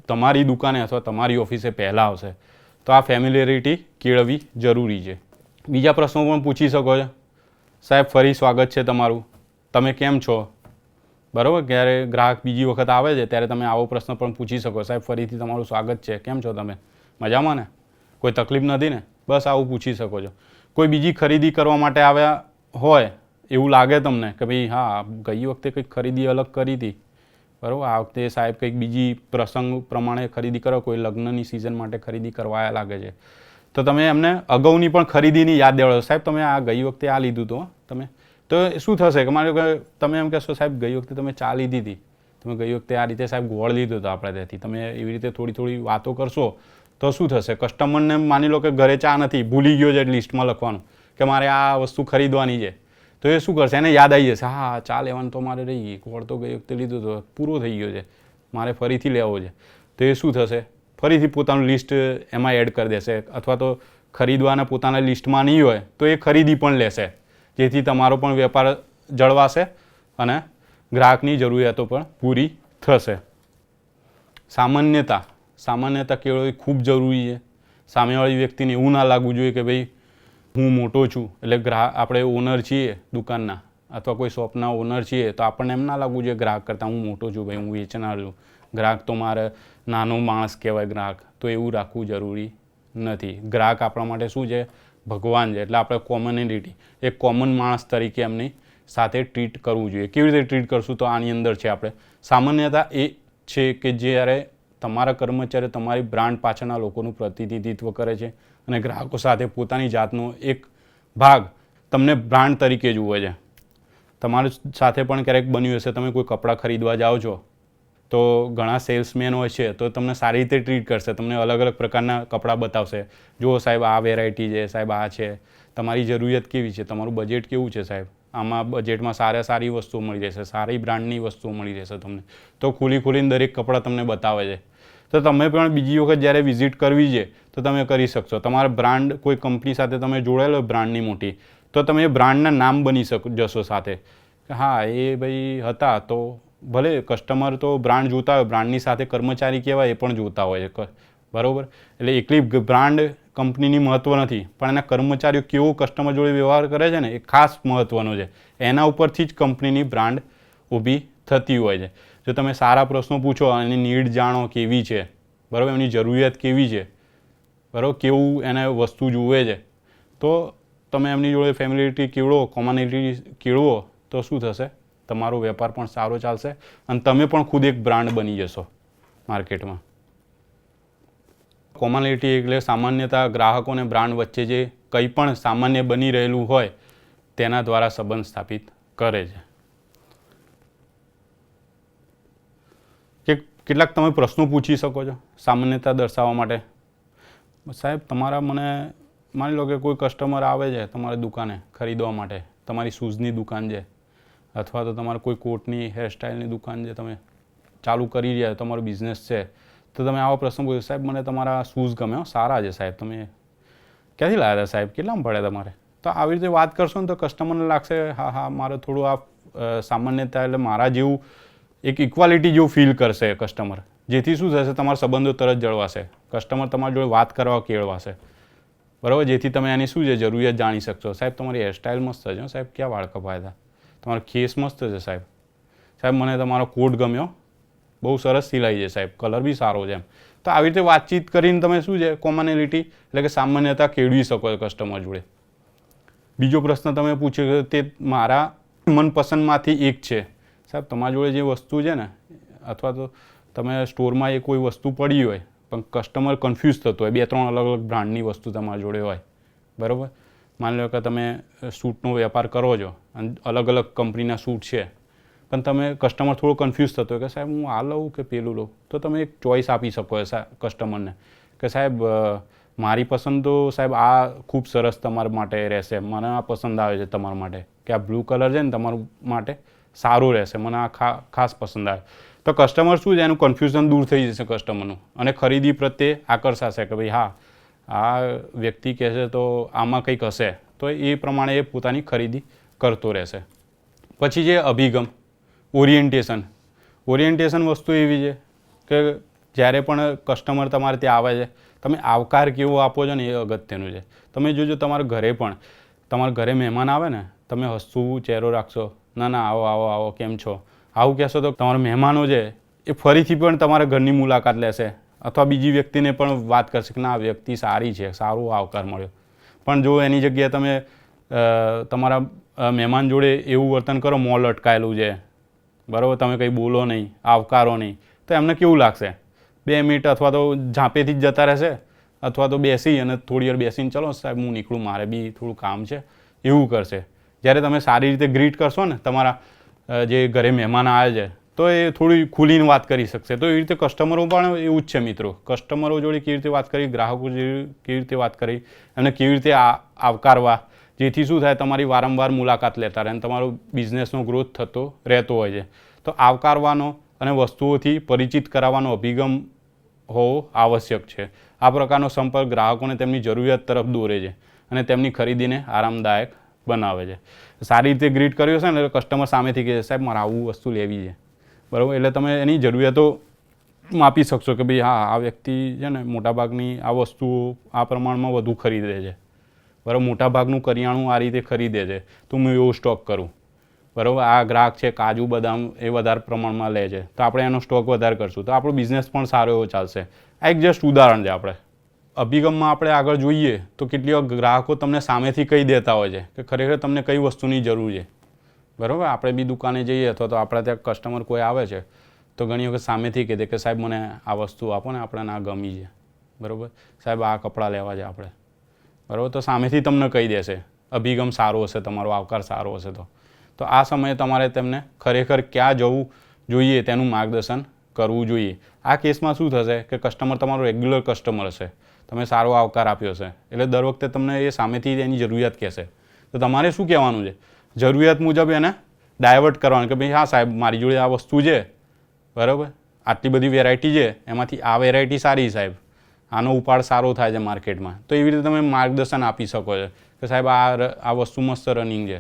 તમારી દુકાને અથવા તમારી ઓફિસે પહેલાં આવશે. તો આ ફેમિલિયરિટી કેળવવી જરૂરી છે. બીજા પ્રશ્નો પણ પૂછી શકો છો. સાહેબ ફરી સ્વાગત છે તમારું, તમે કેમ છો? બરાબર, જ્યારે ગ્રાહક બીજી વખત આવે છે ત્યારે તમે આવો પ્રશ્ન પણ પૂછી શકો. સાહેબ ફરીથી તમારું સ્વાગત છે, કેમ છો તમે? મજામાં ને? કોઈ તકલીફ નથી ને? બસ આવું પૂછી શકો છો. કોઈ બીજી ખરીદી કરવા માટે આવ્યા હોય એવું લાગે તમને કે ભાઈ હા, ગઈ વખતે કંઈક ખરીદી અલગ કરી હતી, બરાબર, આ વખતે સાહેબ કંઈક બીજી પ્રસંગ પ્રમાણે ખરીદી કરો, કોઈ લગ્નની સિઝન માટે ખરીદી કરવા લાગે છે, તો તમે એમને અગાઉની પણ ખરીદીની યાદ દેવડાવો. સાહેબ તમે આ ગઈ વખતે આ લીધું હતું તમે, તો શું થશે કે માનો કે તમે એમ કહેશો સાહેબ ગઈ વખતે તમે ચા લીધી હતી, તમે ગઈ વખતે આ રીતે સાહેબ ગોળ લીધો હતો આપણે ત્યાંથી, તમે એવી રીતે થોડી થોડી વાતો કરશો તો શું થશે, કસ્ટમરને માની લો કે ઘરે ચા નથી, ભૂલી ગયો છે લિસ્ટમાં લખવાનું કે મારે આ વસ્તુ ખરીદવાની છે, તો એ શું કરશે, એને યાદ આવી જશે હા ચા લેવાનું તો મારે રહી ગઈ, ગોળ તો ગઈ વખતે લીધો તો પૂરો થઈ ગયો છે, મારે ફરીથી લેવો છે. તો એ શું થશે, ફરીથી પોતાનું લિસ્ટ એમાં એડ કરી દેશે, અથવા તો ખરીદવાના પોતાના લિસ્ટમાં નહીં હોય તો એ ખરીદી પણ લેશે, જેથી તમારો પણ વેપાર જળવાશે અને ગ્રાહકની જરૂરિયાતો પણ પૂરી થશે. સામાન્યતા કેળવવી ખૂબ જરૂરી છે. સામેવાળી વ્યક્તિને એવું ના લાગવું જોઈએ કે ભાઈ હું મોટો છું, એટલે આપણે ઓનર છીએ દુકાનના અથવા કોઈ શોપના ઓનર છીએ તો આપણને એમ ના લાગવું જોઈએ ગ્રાહક કરતાં હું મોટો છું, ભાઈ હું વેચનાર છું, ગ્રાહક તો મારે નાનો માણસ કહેવાય ગ્રાહક, તો એવું રાખવું જરૂરી નથી. ગ્રાહક આપણા માટે શું છે, ભગવાન છે. એટલે આપણે કોમનિટી, એક કોમન માણસ તરીકે એમની સાથે ટ્રીટ કરવું જોઈએ. કેવી રીતે ટ્રીટ કરશું તો આની અંદર છે આપણે સામાન્યતા એ છે કે જ્યારે તમારા કર્મચારીઓ તમારી બ્રાન્ડ પાછળના લોકોનું પ્રતિનિધિત્વ કરે છે અને ગ્રાહકો સાથે પોતાની જાતનો એક ભાગ તમને બ્રાન્ડ તરીકે જુએ છે. તમારી સાથે પણ ક્યારેક બન્યું હશે, તમે કોઈ કપડાં ખરીદવા જાઓ છો તો ઘણા સેલ્સમેન હોય છે તો તમને સારી રીતે ટ્રીટ કરશે, તમને અલગ અલગ પ્રકારના કપડાં બતાવશે, જુઓ સાહેબ આ વેરાયટી છે, સાહેબ આ છે, તમારી જરૂરિયાત કેવી છે, તમારું બજેટ કેવું છે સાહેબ, આમાં બજેટમાં સારી વસ્તુઓ મળી રહેશે, સારી બ્રાન્ડની વસ્તુઓ મળી રહેશે તમને. તો ખોલીને દરેક કપડાં તમને બતાવે છે. તો તમે પણ બીજી વખત જ્યારે વિઝિટ કરવી છે તો તમે કરી શકશો. તમારા બ્રાન્ડ કોઈ કંપની સાથે તમે જોડાયેલો બ્રાન્ડની મોટી, તો તમે એ બ્રાન્ડના નામ બની જશો સાથે કે હા એ ભાઈ હતા, તો ભલે કસ્ટમર તો બ્રાન્ડ જોતા હોય, બ્રાન્ડની સાથે કર્મચારી કહેવાય એ પણ જોતા હોય છે, બરાબર. એટલે એકલી બ્રાન્ડ કંપનીની મહત્ત્વ નથી, પણ એના કર્મચારીઓ કેવો કસ્ટમર જોડે વ્યવહાર કરે છે ને એ ખાસ મહત્ત્વનો છે. એના ઉપરથી જ કંપનીની બ્રાન્ડ ઊભી થતી હોય છે. જો તમે સારા પ્રશ્નો પૂછો અને નીડ જાણો કેવી છે, બરાબર, એમની જરૂરિયાત કેવી છે, બરાબર, કેવું એને વસ્તુ જુએ છે, તો તમે એમની જોડે ફેમિલિટી કેળવો, કોમનિટી કેળવો તો શું થશે, તમારો વેપાર પણ સારો ચાલશે અને તમે પણ ખુદ એક બ્રાન્ડ બની જશો માર્કેટમાં. કોમનિટી એટલે સામાન્યતા ગ્રાહકો અને બ્રાન્ડ વચ્ચે જે કંઈ પણ સામાન્ય બની રહેલું હોય તેના દ્વારા સંબંધ સ્થાપિત કરે છે. કે કેટલાક તમે પ્રશ્નો પૂછી શકો છો સામાન્યતા દર્શાવવા માટે. સાહેબ તમારા મને માની લો કે કોઈ કસ્ટમર આવે છે તમારી દુકાને ખરીદવા માટે, તમારી શૂઝની દુકાન છે અથવા તો તમારે કોઈ કોટની હેરસ્ટાઇલની દુકાન છે, તમે ચાલુ કરી રહ્યા તમારો બિઝનેસ છે, તો તમે આવો પ્રશ્ન પૂછો, સાહેબ મને તમારા શૂઝ ગમે, સારા છે સાહેબ, તમે ક્યાંથી લાવ્યા હતા સાહેબ, કેટલામાં પડ્યા તમારે? તો આવી રીતે વાત કરશો ને તો કસ્ટમરને લાગશે હા હા મારે થોડું આ સામાન્યતા એટલે મારા જેવું એક ઇક્વાલિટી જેવું ફીલ કરશે કસ્ટમર, જેથી શું થશે તમારા સંબંધો તરત જળવાશે, કસ્ટમર તમારી જોડે વાત કરવા કેળવાશે, બરાબર, જેથી તમે એની શું છે જરૂરિયાત જાણી શકશો. સાહેબ તમારી હેરસ્ટાઇલ મસ્ત છે સાહેબ, ક્યાં વાળ કપાયા હતા, તમારો કેસ મસ્ત છે સાહેબ, સાહેબ મને તમારો કોટ ગમ્યો, બહુ સરસ સિલાઈ છે સાહેબ, કલર બી સારો છે એમ. તો આવી રીતે વાતચીત કરીને તમે શું છે કોમનિટી એટલે કે સામાન્યતા કેળવી શકો છો કસ્ટમર જોડે. બીજો પ્રશ્ન તમે પૂછ્યો તે મારા મનપસંદમાંથી એક છે. સાહેબ તમારી જોડે જે વસ્તુ છે ને, અથવા તો તમે સ્ટોરમાં એ કોઈ વસ્તુ પડી હોય પણ કસ્ટમર કન્ફ્યુઝ થતો હોય, 2-3 અલગ અલગ બ્રાન્ડની વસ્તુ તમારી જોડે હોય, બરાબર, માની લો કે તમે સૂટનો વેપાર કરો છો અને અલગ અલગ કંપનીના સૂટ છે, પણ તમે કસ્ટમર થોડો કન્ફ્યુઝ થતો હોય કે સાહેબ હું આ લઉં કે પેલું લઉં, તો તમે એક ચોઈસ આપી શકો કસ્ટમરને કે સાહેબ મારી પસંદ તો સાહેબ આ ખૂબ સરસ તમારા માટે રહેશે, મને આ પસંદ આવે છે તમારા માટે, કે આ બ્લુ કલર છે ને તમારું માટે સારું રહેશે, મને આ ખાસ પસંદ આવે. તો કસ્ટમર શું છે એનું કન્ફ્યુઝન દૂર થઈ જશે કસ્ટમરનું અને ખરીદી પ્રત્યે આકર્ષાશે કે ભાઈ હા આ વ્યક્તિ કહે છે તો આમાં કંઈક હશે, તો એ પ્રમાણે એ પોતાની ખરીદી કરતો રહેશે. પછી જે અભિગમ ઓરિએન્ટેશન વસ્તુ એવી છે કે જ્યારે પણ કસ્ટમર તમારે ત્યાં આવે છે તમે આવકાર કેવો આપો છો ને એ અગત્યનું છે. તમે જોજો તમારા ઘરે પણ, તમારા ઘરે મહેમાન આવે ને તમે હસવું ચહેરો રાખશો, ના ના આવો આવો આવો કેમ છો, આવું કહેશો તો તમારા મહેમાનો છે એ ફરીથી પણ તમારા ઘરની મુલાકાત લેશે અથવા બીજી વ્યક્તિને પણ વાત કરશે કે ના આ વ્યક્તિ સારી છે, સારો આવકાર મળ્યો. પણ જો એની જગ્યાએ તમે તમારા મહેમાન જોડે એવું વર્તન કરો, મોં લટકાયેલું છે, બરાબર, તમે કંઈ બોલો નહીં, આવકારો નહીં, તો એમને કેવું લાગશે, 2 મિનિટ અથવા તો ઝાંપેથી જ જતા રહેશે અથવા તો બેસી અને થોડી વાર બેસીને ચલો સાહેબ હું નીકળું મારે બી થોડું કામ છે એવું કરશે. જ્યારે તમે સારી રીતે ગ્રીટ કરશો ને તમારા જે ઘરે મહેમાન આવે છે તો એ થોડી ખુલીને વાત કરી શકશે. તો એવી રીતે કસ્ટમરો પણ એવું જ છે મિત્રો, કસ્ટમરો જોડે કેવી રીતે વાત કરી, ગ્રાહકો જોડે કેવી રીતે વાત કરી, એમને કેવી રીતે આવકારવા, જેથી શું થાય તમારી વારંવાર મુલાકાત લેતા રહે અને તમારો બિઝનેસનો ગ્રોથ થતો રહેતો હોય છે. તો આવકારવાનો અને વસ્તુઓથી પરિચિત કરાવવાનો અભિગમ હોવો આવશ્યક છે. આ પ્રકારનો સંપર્ક ગ્રાહકોને તેમની જરૂરિયાત તરફ દોરે છે અને તેમની ખરીદીને આરામદાયક બનાવે છે. સારી રીતે ગ્રીટ કર્યો છે ને એટલે કસ્ટમર સામેથી કહે સાહેબ મારે આવું વસ્તુ લેવી છે, બરાબર, એટલે તમે એની જરૂરિયાતો માપી શકશો કે ભાઈ હા આ વ્યક્તિ છે ને મોટાભાગની આ વસ્તુઓ આ પ્રમાણમાં વધુ ખરીદે છે, બરાબર, મોટાભાગનું કરિયાણું આ રીતે ખરીદે છે તો હું એવો સ્ટોક કરું, બરાબર, આ ગ્રાહક છે કાજુ બદામ એ વધારે પ્રમાણમાં લે છે તો આપણે એનો સ્ટોક વધારે કરશું તો આપણો બિઝનેસ પણ સારો એવો ચાલશે. આ એક જસ્ટ ઉદાહરણ છે. આપણે અભિગમમાં આપણે આગળ જોઈએ તો કેટલી વખત ગ્રાહકો તમને સામેથી કહી દેતા હોય છે કે ખરેખર તમને કઈ વસ્તુની જરૂર છે, બરાબર. આપણે બી દુકાને જઈએ અથવા તો આપણા ત્યાં કસ્ટમર કોઈ આવે છે તો ઘણી વખત સામેથી કહી દે કે સાહેબ મને આ વસ્તુ આપો ને આપણને આ ગમી છે, બરાબર, સાહેબ આ કપડાં લેવા છે આપણે, બરાબર, તો સામેથી તમને કહી દેશે. અભિગમ સારો હશે, તમારો આવકાર સારો હશે તો આ સમયે તમારે તેમને ખરેખર ક્યાં જવું જોઈએ તેનું માર્ગદર્શન કરવું જોઈએ. આ કેસમાં શું થશે કે કસ્ટમર તમારો રેગ્યુલર કસ્ટમર હશે, તમે સારો આવકાર આપ્યો હશે એટલે દર વખતે તમને એ સામેથી એની જરૂરિયાત કહેશે તો તમારે શું કહેવાનું છે, જરૂરિયાત મુજબ એને ડાયવર્ટ કરવાનું કે ભાઈ હા સાહેબ મારી જોડે આ વસ્તુ છે, બરાબર, આટલી બધી વેરાયટી છે એમાંથી આ વેરાયટી સારી સાહેબ, આનો ઉપાડ સારો થાય છે માર્કેટમાં. તો એવી રીતે તમે માર્ગદર્શન આપી શકો છો કે સાહેબ આ વસ્તુ મસ્ત રનિંગ છે.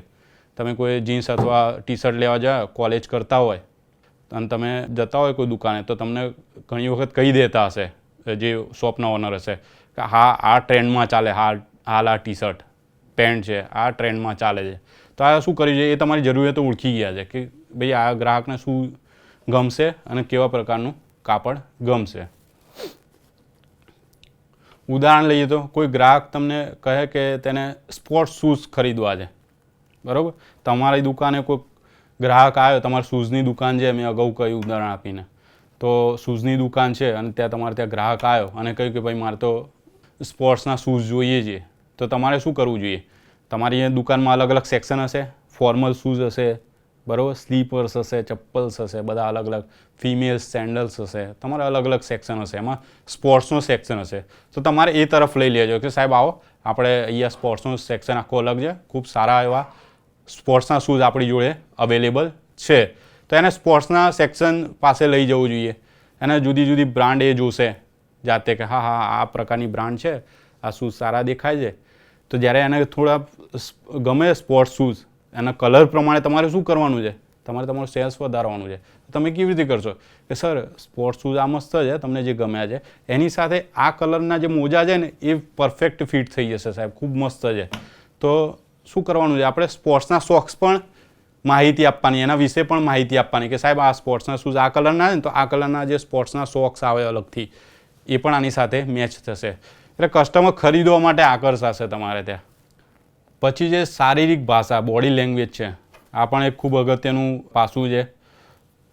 તમે કોઈ જીન્સ અથવા ટી શર્ટ લેવા જાઓ કોલેજ કરતા હોય અને તમે જતા હોય કોઈ દુકાને તો તમને ઘણી વખત કહી દેતા હશે જે શોપના ઓનર હશે કે હા આ ટ્રેન્ડમાં ચાલે, હાલ આ ટી શર્ટ પેન્ટ છે આ ટ્રેન્ડમાં ચાલે છે. તો આ શું કર્યું છે એ તમારી જરૂરિયાતો ઓળખી ગયા છે કે ભાઈ આ ગ્રાહકને શું ગમશે અને કેવા પ્રકારનું કાપડ ગમશે. ઉદાહરણ લઈએ તો કોઈ ગ્રાહક તમને કહે કે તેને સ્પોર્ટ્સ શૂઝ ખરીદવા છે, બરાબર. તમારી દુકાને કોઈ ગ્રાહક આવ્યો, તમારી શૂઝની દુકાન છે, મેં અગાઉ કહ્યું ઉદાહરણ આપીને, તો શૂઝની દુકાન છે અને તમારે ત્યાં ગ્રાહક આવ્યો અને કહ્યું કે ભાઈ મારે તો સ્પોર્ટ્સના શૂઝ જોઈએ છે. તો તમારે શું કરવું જોઈએ? તમારી દુકાનમાં અલગ અલગ સેક્શન હશે. ફોર્મલ શૂઝ હશે, બરાબર, સ્લીપર્સ હશે, ચપ્પલ્સ હશે, બધા અલગ અલગ, ફિમેલ્સ સેન્ડલ્સ હશે, તમારે અલગ અલગ સેક્શન હશે. એમાં સ્પોર્ટ્સનો સેક્શન હશે તો તમારે એ તરફ લઈ લેજો કે સાહેબ આવો, આપણે અહીંયા સ્પોર્ટ્સનો સેક્શન આખો અલગ છે, ખૂબ સારા એવા સ્પોર્ટ્સના શૂઝ આપણી જોડે અવેલેબલ છે. તો એને સ્પોર્ટ્સના સેક્શન પાસે લઈ જવું જોઈએ. એને જુદી જુદી બ્રાન્ડ એ જોશે જાતે કે હા આ પ્રકારની બ્રાન્ડ છે, આ શૂઝ સારા દેખાય છે. તો જ્યારે એને થોડા ગમે સ્પોર્ટ્સ શૂઝ, એના કલર પ્રમાણે તમારે શું કરવાનું છે? તમારે તમારું સેલ્સ વધારવાનું છે. તમે કેવી રીતે કરશો કે સર સ્પોર્ટ્સ શૂઝ આ મસ્ત છે, તમને જે ગમ્યા છે એની સાથે આ કલરના જે મોજા છે ને એ પરફેક્ટ ફિટ થઈ જશે સાહેબ, ખૂબ મસ્ત છે. તો શું કરવાનું છે? આપણે સ્પોર્ટ્સના સોક્સ પણ માહિતી આપવાની, એના વિશે પણ માહિતી આપવાની કે સાહેબ આ સ્પોર્ટ્સના શૂઝ આ કલરના છે ને, તો આ કલરના જે સ્પોર્ટ્સના સોક્સ આવે અલગથી એ પણ આની સાથે મેચ થશે. એટલે કસ્ટમર ખરીદવા માટે આકર્ષાશે તમારે ત્યાં. પછી જે શારીરિક ભાષા, બોડી લેંગ્વેજ છે, આ પણ એક ખૂબ અગત્યનું પાસું છે.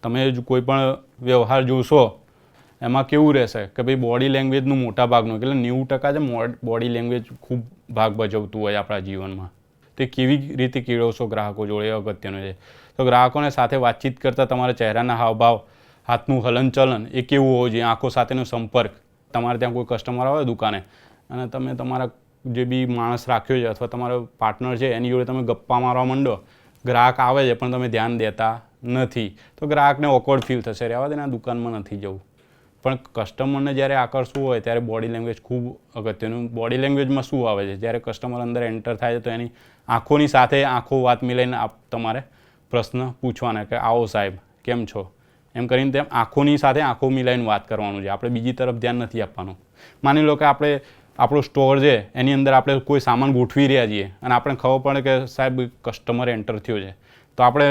તમે કોઈ પણ વ્યવહાર જોશો એમાં કેવું રહેશે કે ભાઈ બોડી લેંગ્વેજનું મોટા ભાગનું, એટલે 90% છે બોડી લેંગ્વેજ ખૂબ ભાગ ભજવતું હોય આપણા જીવનમાં. તે કેવી રીતે કેળવશો ગ્રાહકો જોડે એ અગત્યનું છે. તો ગ્રાહકોને સાથે વાતચીત કરતાં તમારા ચહેરાના હાવભાવ, હાથનું હલનચલન એ કેવું હોવું જોઈએ, આંખો સાથેનો સંપર્ક. તમારે ત્યાં કોઈ કસ્ટમર આવે દુકાને અને તમે તમારા જે બી માણસ રાખ્યો છે અથવા તમારો પાર્ટનર છે એની જોડે તમે ગપ્પા મારવા માંડો, ગ્રાહક આવે છે પણ તમે ધ્યાન દેતા નથી, તો ગ્રાહકને ઓકવર્ડ ફીલ થશે, રહેવા દે, આ દુકાનમાં નથી જવું. પણ કસ્ટમરને જ્યારે આકર્ષવું હોય ત્યારે બોડી લેંગ્વેજ ખૂબ અગત્યનું. બોડી લેંગ્વેજમાં શું આવે છે? જ્યારે કસ્ટમર અંદર એન્ટર થાય છે તો એની આંખોની સાથે આંખો વાત મિલાઈને તમારે પ્રશ્ન પૂછવાના કે આવો સાહેબ કેમ છો, એમ કરીને તેમ આંખોની સાથે આંખો મિલાઈને વાત કરવાનું છે. આપણે બીજી તરફ ધ્યાન નથી આપવાનું. માની લો કે આપણે આપણો સ્ટોર છે એની અંદર આપણે કોઈ સામાન ગોઠવી રહ્યા છીએ અને આપણે ખબર પડે કે સાહેબ કસ્ટમર એન્ટર થયો છે, તો આપણે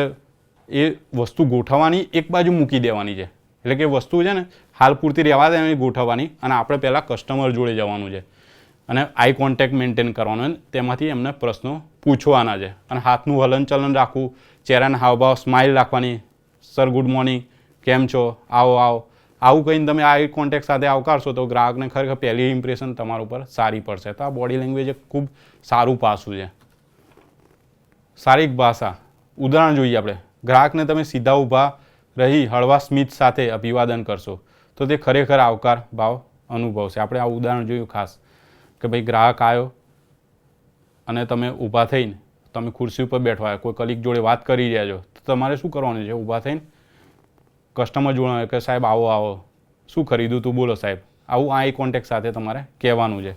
એ વસ્તુ ગોઠવવાની એક બાજુ મૂકી દેવાની છે. એટલે કે વસ્તુ છે ને હાલ પૂરતી રહેવા દેવાની ગોઠવવાની અને આપણે પહેલાં કસ્ટમર જોડે જવાનું છે અને આઈ કોન્ટેક્ટ મેન્ટેન કરવાનું, તેમાંથી એમને પ્રશ્નો પૂછવાના છે અને હાથનું હલનચલન રાખવું, ચહેરાના હાવભાવ, સ્માઇલ રાખવાની, સર ગુડ મોર્નિંગ, કેમ છો, આવો આવો, આવું કહીને તમે આઈ કોન્ટેક્ટ સાથે આવકારશો તો ગ્રાહકને ખરેખર પહેલી ઇમ્પ્રેશન તમારા ઉપર સારી પડશે. તો આ બોડી લેંગ્વેજ એક ખૂબ સારું પાસું છે. શારીરિક ભાષા, ઉદાહરણ જોઈએ આપણે. ગ્રાહકને તમે સીધા ઊભા રહી હળવા સ્મિત સાથે અભિવાદન કરશો તો તે ખરેખર આવકાર ભાવ અનુભવશે. આપણે આ ઉદાહરણ જોયું ખાસ કે ભાઈ ગ્રાહક આવ્યો અને તમે ઊભા થઈને, તમે ખુરશી ઉપર બેઠવા, કોઈ કલીગ જોડે વાત કરી રહ્યા છો, તો તમારે શું કરવાનું છે? ઊભા થઈને કસ્ટમર જોડે કે સાહેબ આવો આવો, શું ખરીદું તું, બોલો સાહેબ, આવું આઈ કોન્ટેક્ટ સાથે તમારે કહેવાનું છે.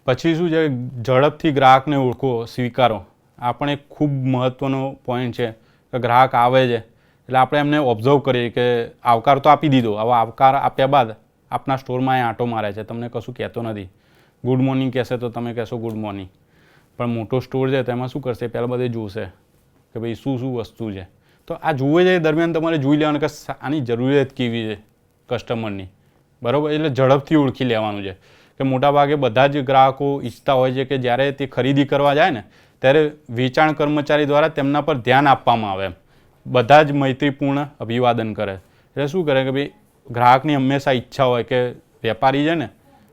પછી શું છે? ઝડપથી ગ્રાહકને ઓળખો, સ્વીકારો. આ પણ એક ખૂબ મહત્ત્વનો પોઈન્ટ છે કે ગ્રાહક આવે છે એટલે આપણે એમને ઓબ્ઝર્વ કરીએ કે આવકાર તો આપી દીધો, હવે આવકાર આપ્યા બાદ આપના સ્ટોરમાં એ આંટો મારે છે, તમને કશું કહેતો નથી. ગુડ મોર્નિંગ કહેશે તો તમે કહેશો ગુડ મોર્નિંગ, પણ મોટો સ્ટોર છે તેમાં શું કરશે? પહેલાં બધે જોશે કે ભાઈ શું શું વસ્તુ છે. તો આ જુએ છે દરમિયાન તમારે જોઈ લેવાનું કે આની જરૂરિયાત કેવી છે કસ્ટમરની, બરાબર. એટલે ઝડપથી ઓળખી લેવાનું છે કે મોટાભાગે બધા જ ગ્રાહકો ઈચ્છતા હોય છે કે જ્યારે તે ખરીદી કરવા જાય ને ત્યારે વેચાણ કર્મચારી દ્વારા તેમના પર ધ્યાન આપવામાં આવે, બધા જ મૈત્રીપૂર્ણ અભિવાદન કરે. એટલે શું કરે કે ભાઈ ગ્રાહકની હંમેશા ઈચ્છા હોય કે વેપારી છે ને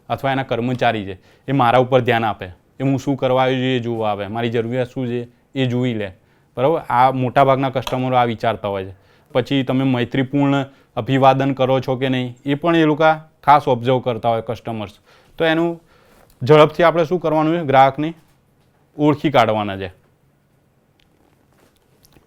અથવા એના કર્મચારી છે એ મારા ઉપર ધ્યાન આપે, એ હું શું કરવા આવ્યો છું એ જોવા આવે, મારી જરૂરિયાત શું છે એ જોઈ લે, બરાબર. આ મોટાભાગના કસ્ટમરો આ વિચારતા હોય છે. પછી તમે મૈત્રીપૂર્ણ અભિવાદન કરો છો કે નહીં એ પણ એ લોકો ખાસ ઓબ્ઝર્વ કરતા હોય કસ્ટમર્સ. તો એનું ઝડપથી આપણે શું કરવાનું છે? ગ્રાહકની ઓળખી કાઢવાના છે.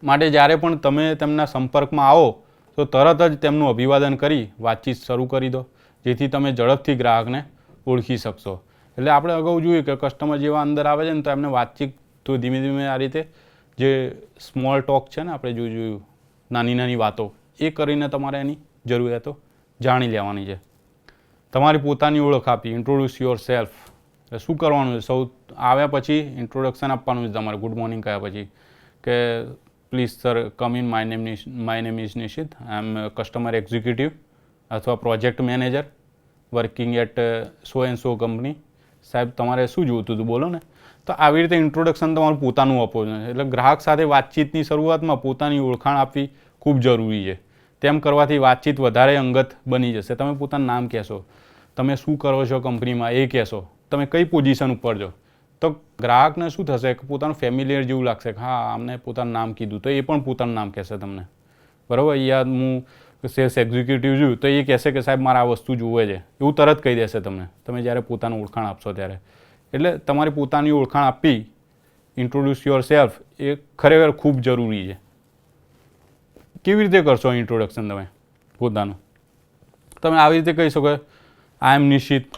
માટે જ્યારે પણ તમે તેમના સંપર્કમાં આવો તો તરત જ તેમનું અભિવાદન કરી વાતચીત શરૂ કરી દો, જેથી તમે ઝડપથી ગ્રાહકને ઓળખી શકશો. એટલે આપણે અગાઉ જોયું કે કસ્ટમર જેવા અંદર આવે છે ને તો એમને વાતચીત તો ધીમે ધીમે આ રીતે જે સ્મોલ ટોક છે ને આપણે જોયું નાની નાની વાતો એ કરીને તમારે એની જરૂરિયાતો જાણી લેવાની છે. તમારી પોતાની ઓળખ આપી, ઇન્ટ્રોડ્યુસ યોર સેલ્ફ. એટલે શું કરવાનું છે? સૌ આવ્યા પછી ઇન્ટ્રોડક્શન આપવાનું છે તમારે ગુડ મોર્નિંગ કહ્યા પછી કે please sir come in, my name is Nishit, I am customer executive અથવા project manager, working at so and so company. સાહેબ તમારે શું જોઈતું હતું બોલો ને. તો આવી રીતે ઇન્ટ્રોડક્શન તમારું પોતાનું આપવું જોઈએ. એટલે ગ્રાહક સાથે વાતચીતની શરૂઆતમાં પોતાની ઓળખાણ આપવી ખૂબ જરૂરી છે. તેમ કરવાથી વાતચીત વધારે અંગત બની જશે. તમે પોતાનું નામ કહેશો, તમે શું કરો છો કંપનીમાં એ કહેશો, તમે કઈ પોઝિશન ઉપર છો, તો ગ્રાહકને શું થશે કે પોતાનું ફેમિલિયર જેવું લાગશે કે હા આમને પોતાનું નામ કીધું તો એ પણ પોતાનું નામ કહેશે તમને. બરાબર. યા હું સેલ્સ એક્ઝિક્યુટિવ છું તો એ કહેશે કે સાહેબ મારે આ વસ્તુ જોવે છે, એવું તરત કહી દેશે તમને, તમે જ્યારે પોતાનું ઓળખાણ આપશો ત્યારે. એટલે તમારી પોતાની ઓળખાણ આપવી, ઇન્ટ્રોડ્યુસ યોર સેલ્ફ, એ ખરેખર ખૂબ જરૂરી છે. કેવી રીતે કરશો ઇન્ટ્રોડક્શન તમે પોતાનું? તમે આવી રીતે કહી શકો, આઈ એમ નિશિત,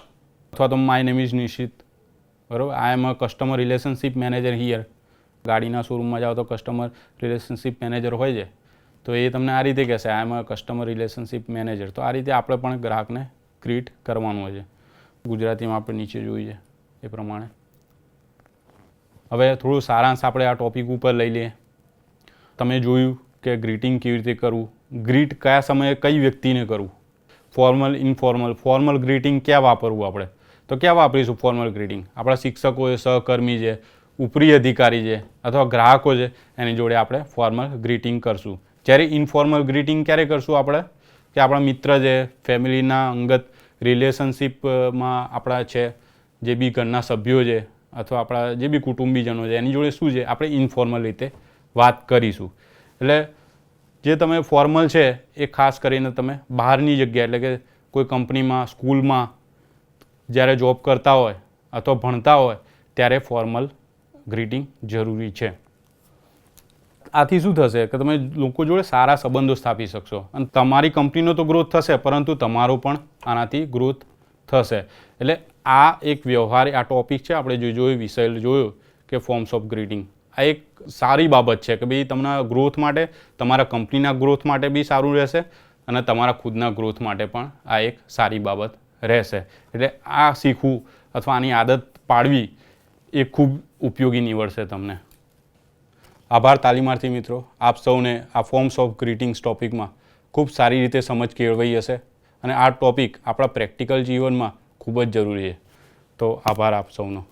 અથવા તો માય નેમ ઇઝ નિશિત. બરાબર. આઈ એમ અ કસ્ટમર રિલેશનશિપ મેનેજર હિયર. ગાડીના શોરૂમમાં જાઓ તો કસ્ટમર રિલેશનશિપ મેનેજર હોય છે, તો એ તમને આ રીતે કહેશે, આઈ એમ અ કસ્ટમર રિલેશનશિપ મેનેજર. તો આ રીતે આપણે પણ ગ્રાહકને ગ્રીટ કરવાનું હોય છે. ગુજરાતીમાં આપણે નીચે જોઈએ એ પ્રમાણે. હવે થોડું સારાંશ આપણે આ ટોપિક ઉપર લઈ લઈએ. તમે જોયું કે ગ્રીટિંગ કેવી રીતે કરવું, ગ્રીટ કયા સમયે કઈ વ્યક્તિને કરવું, ફોર્મલ, ઇનફોર્મલ. ફોર્મલ ગ્રીટિંગ ક્યાં વાપરવું આપણે? તો ક્યાં વાપરીશું ફોર્મલ ગ્રીટિંગ? આપણા શિક્ષકો છે, સહકર્મી છે, ઉપરી અધિકારી છે અથવા ગ્રાહકો છે, એની જોડે આપણે ફોર્મલ ગ્રીટિંગ કરશું. જ્યારે ઇનફોર્મલ ગ્રીટિંગ ક્યારે કરશું આપણે? કે આપણા મિત્ર છે, ફેમિલીના અંગત રિલેશનશિપમાં આપણા છે, જે બી ઘરના સભ્યો છે અથવા આપણા જે બી કુટુંબીજનો છે, એની જોડે શું છે આપણે ઇનફોર્મલ રીતે વાત કરીશું. એટલે જે તમે ફોર્મલ છે એ ખાસ કરીને તમે બહારની જગ્યાએ, એટલે કે કોઈ કંપનીમાં, સ્કૂલમાં જ્યારે જોબ કરતા હોય અથવા ભણતા હોય ત્યારે ફોર્મલ ગ્રીટિંગ જરૂરી છે. આથી શું થશે કે તમે લોકો જોડે સારા સંબંધો સ્થાપી શકશો અને તમારી કંપનીનો તો ગ્રોથ થશે, પરંતુ તમારો પણ આનાથી ગ્રોથ થશે. એટલે આ એક વ્યવહાર, આ ટોપિક છે આપણે જે જોયું, વિષય જોયો કે ફોર્મ્સ ઓફ ગ્રીટિંગ. આ એક સારી બાબત છે કે ભાઈ તમારા ગ્રોથ માટે, તમારા કંપનીના ગ્રોથ માટે બી સારું રહેશે અને તમારા ખુદના ગ્રોથ માટે પણ આ એક સારી બાબત રહેશે. એટલે આ શીખવું અથવા આની આદત પાડવી એ ખૂબ ઉપયોગી નીવડશે તમને. આભાર તાલીમાર્થી મિત્રો. આપ સૌને આ ફોર્મ્સ ઓફ ગ્રીટિંગ્સ ટોપિકમાં ખૂબ સારી રીતે સમજ કેળવાઈ હશે અને આ ટોપિક આપણા પ્રેક્ટિકલ જીવનમાં ખૂબ જ જરૂરી છે. તો આભાર આપ સૌનો.